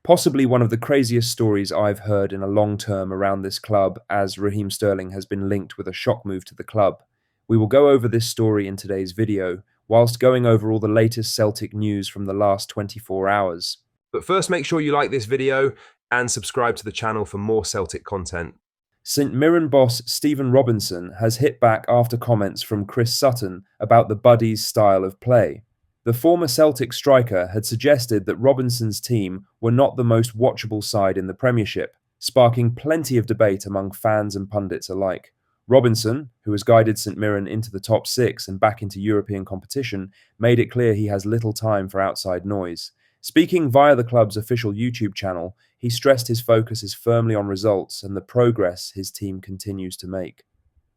Possibly one of the craziest stories I've heard in a long term around this club, as Raheem Sterling has been linked with a shock move to the club. We will go over this story in today's video, whilst going over all the latest Celtic news from the last 24 hours. But first, make sure you like this video and subscribe to the channel for more Celtic content. St Mirren boss Stephen Robinson has hit back after comments from Chris Sutton about the Buddies' style of play. The former Celtic striker had suggested that Robinson's team were not the most watchable side in the Premiership, sparking plenty of debate among fans and pundits alike. Robinson, who has guided St Mirren into the top six and back into European competition, made it clear he has little time for outside noise. Speaking via the club's official YouTube channel, he stressed his focus is firmly on results and the progress his team continues to make.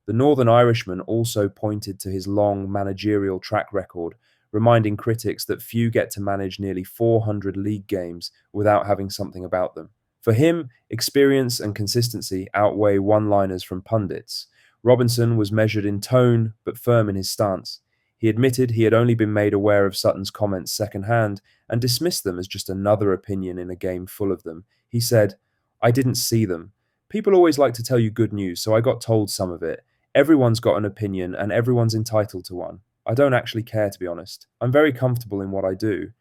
The Northern Irishman also pointed to his long managerial track record, reminding critics that few get to manage nearly 400 league games without having something about them. For him, experience and consistency outweigh one-liners from pundits. Robinson was measured in tone, but firm in his stance. He admitted he had only been made aware of Sutton's comments secondhand and dismissed them as just another opinion in a game full of them. He said, "I didn't see them. People always like to tell you good news, so I got told some of it. Everyone's got an opinion and everyone's entitled to one. I don't actually care, to be honest. I'm very comfortable in what I do.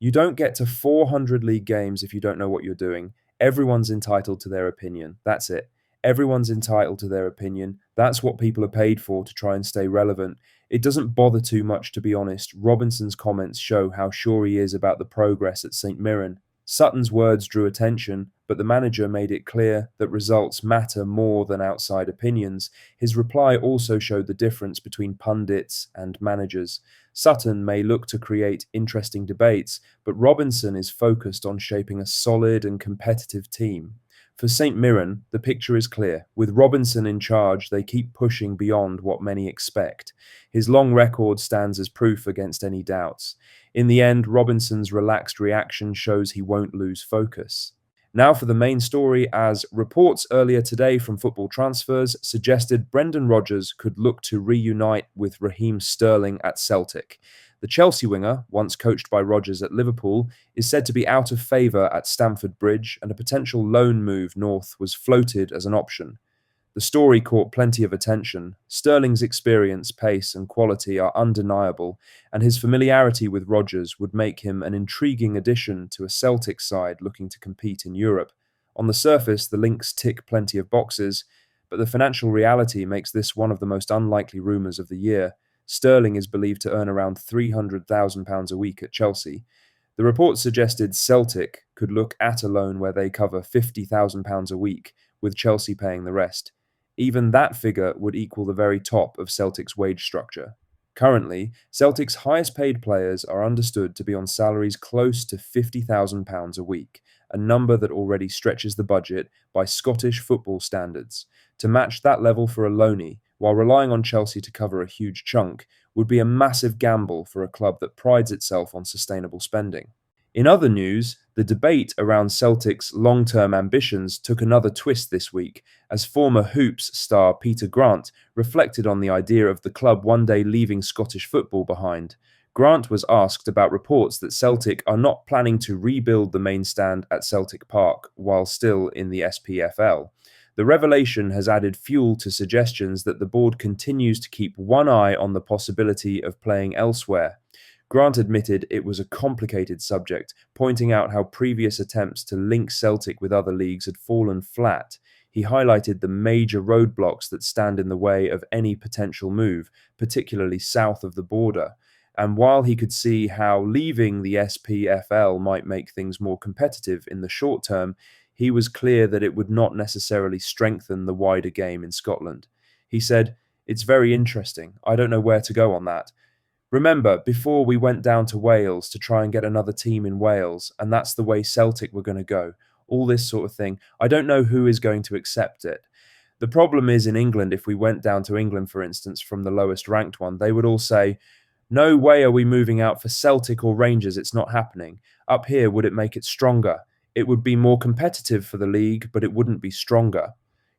You don't get to 400 league games if you don't know what you're doing. Everyone's entitled to their opinion. That's it. Everyone's entitled to their opinion. That's what people are paid for, to try and stay relevant. It doesn't bother too much, to be honest. Robinson's comments show how sure he is about the progress at St Mirren. Sutton's words drew attention, but the manager made it clear that results matter more than outside opinions. His reply also showed the difference between pundits and managers. Sutton may look to create interesting debates, but Robinson is focused on shaping a solid and competitive team. For St Mirren, the picture is clear. With Robinson in charge, they keep pushing beyond what many expect. His long record stands as proof against any doubts. In the end, Robinson's relaxed reaction shows he won't lose focus. Now for the main story, as reports earlier today from Football Transfers suggested Brendan Rodgers could look to reunite with Raheem Sterling at Celtic. The Chelsea winger, once coached by Rodgers at Liverpool, is said to be out of favour at Stamford Bridge, and a potential loan move north was floated as an option. The story caught plenty of attention. Sterling's experience, pace and quality are undeniable, and his familiarity with Rodgers would make him an intriguing addition to a Celtic side looking to compete in Europe. On the surface, the links tick plenty of boxes, but the financial reality makes this one of the most unlikely rumours of the year. Sterling is believed to earn around £300,000 a week at Chelsea. The report suggested Celtic could look at a loan where they cover £50,000 a week, with Chelsea paying the rest. Even that figure would equal the very top of Celtic's wage structure. Currently, Celtic's highest paid players are understood to be on salaries close to £50,000 a week, a number that already stretches the budget by Scottish football standards. To match that level for a loanee, while relying on Chelsea to cover a huge chunk, would be a massive gamble for a club that prides itself on sustainable spending. In other news, the debate around Celtic's long-term ambitions took another twist this week, as former Hoops star Peter Grant reflected on the idea of the club one day leaving Scottish football behind. Grant was asked about reports that Celtic are not planning to rebuild the main stand at Celtic Park while still in the SPFL. The revelation has added fuel to suggestions that the board continues to keep one eye on the possibility of playing elsewhere. Grant admitted it was a complicated subject, pointing out how previous attempts to link Celtic with other leagues had fallen flat. He highlighted the major roadblocks that stand in the way of any potential move, particularly south of the border. And while he could see how leaving the SPFL might make things more competitive in the short term, he was clear that it would not necessarily strengthen the wider game in Scotland. He said, "It's very interesting. I don't know where to go on that. Remember, before we went down to Wales to try and get another team in Wales, and that's the way Celtic were going to go. All this sort of thing. I don't know who is going to accept it. The problem is in England, if we went down to England, for instance, from the lowest ranked one, they would all say, 'No way are we moving out for Celtic or Rangers, it's not happening.' Up here, would it make it stronger? It would be more competitive for the league, but it wouldn't be stronger."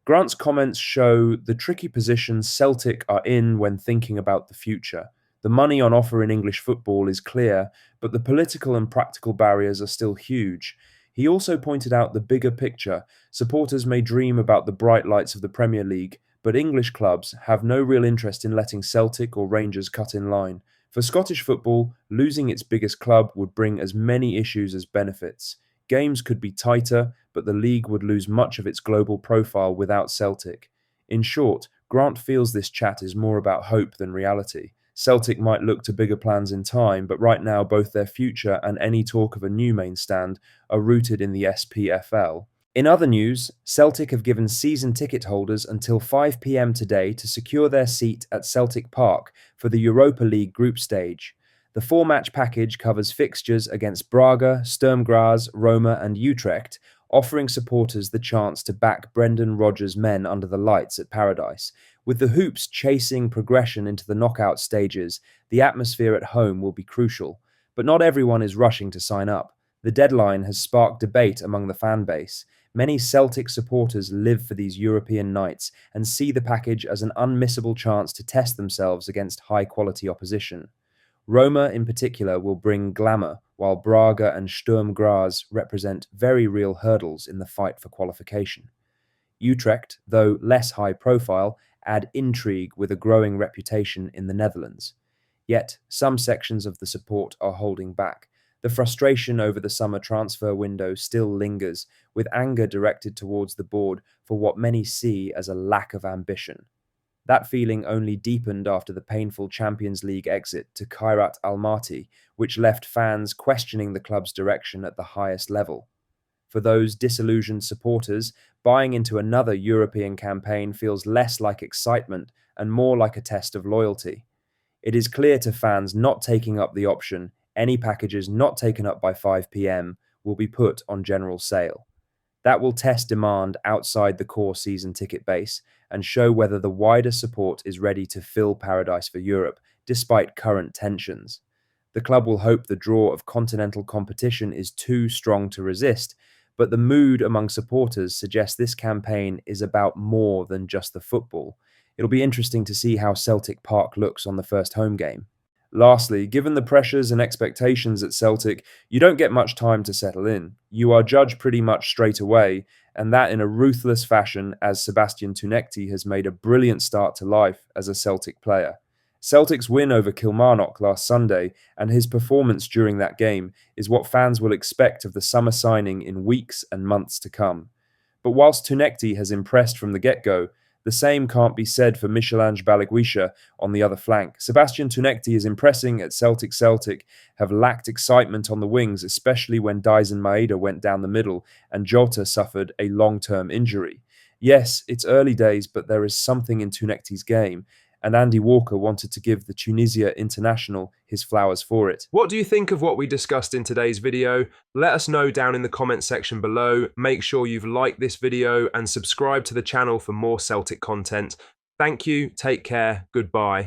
Grant's comments show the tricky position Celtic are in when thinking about the future. The money on offer in English football is clear, but the political and practical barriers are still huge. He also pointed out the bigger picture. Supporters may dream about the bright lights of the Premier League, but English clubs have no real interest in letting Celtic or Rangers cut in line. For Scottish football, losing its biggest club would bring as many issues as benefits. Games could be tighter, but the league would lose much of its global profile without Celtic. In short, Grant feels this chat is more about hope than reality. Celtic might look to bigger plans in time, but right now both their future and any talk of a new main stand are rooted in the SPFL. In other news, Celtic have given season ticket holders until 5 p.m. today to secure their seat at Celtic Park for the Europa League group stage. The four-match package covers fixtures against Braga, Sturm Graz, Roma and Utrecht, offering supporters the chance to back Brendan Rodgers' men under the lights at Paradise. With the Hoops chasing progression into the knockout stages, the atmosphere at home will be crucial. But not everyone is rushing to sign up. The deadline has sparked debate among the fan base. Many Celtic supporters live for these European nights and see the package as an unmissable chance to test themselves against high-quality opposition. Roma, in particular, will bring glamour, while Braga and Sturm Graz represent very real hurdles in the fight for qualification. Utrecht, though less high-profile, add intrigue with a growing reputation in the Netherlands. Yet, some sections of the support are holding back. The frustration over the summer transfer window still lingers, with anger directed towards the board for what many see as a lack of ambition. That feeling only deepened after the painful Champions League exit to Kairat Almaty, which left fans questioning the club's direction at the highest level. For those disillusioned supporters, buying into another European campaign feels less like excitement and more like a test of loyalty. It is clear to fans not taking up the option, any packages not taken up by 5 p.m. will be put on general sale. That will test demand outside the core season ticket base and show whether the wider support is ready to fill Paradise for Europe, despite current tensions. The club will hope the draw of continental competition is too strong to resist, but the mood among supporters suggests this campaign is about more than just the football. It'll be interesting to see how Celtic Park looks on the first home game. Lastly, given the pressures and expectations at Celtic, you don't get much time to settle in. You are judged pretty much straight away, and that in a ruthless fashion, as Sebastian Tunekti has made a brilliant start to life as a Celtic player. Celtic's win over Kilmarnock last Sunday and his performance during that game is what fans will expect of the summer signing in weeks and months to come. But whilst Tunekti has impressed from the get-go, the same can't be said for Michelange Balikwisha on the other flank. Sebastian Tunekti is impressing at Celtic have lacked excitement on the wings, especially when Dyson Maeda went down the middle and Jota suffered a long-term injury. Yes, it's early days, but there is something in Tunekti's game, and Andy Walker wanted to give the Tunisia international his flowers for it. What do you think of what we discussed in today's video? Let us know down in the comments section below. Make sure you've liked this video and subscribe to the channel for more Celtic content. Thank you, take care, goodbye.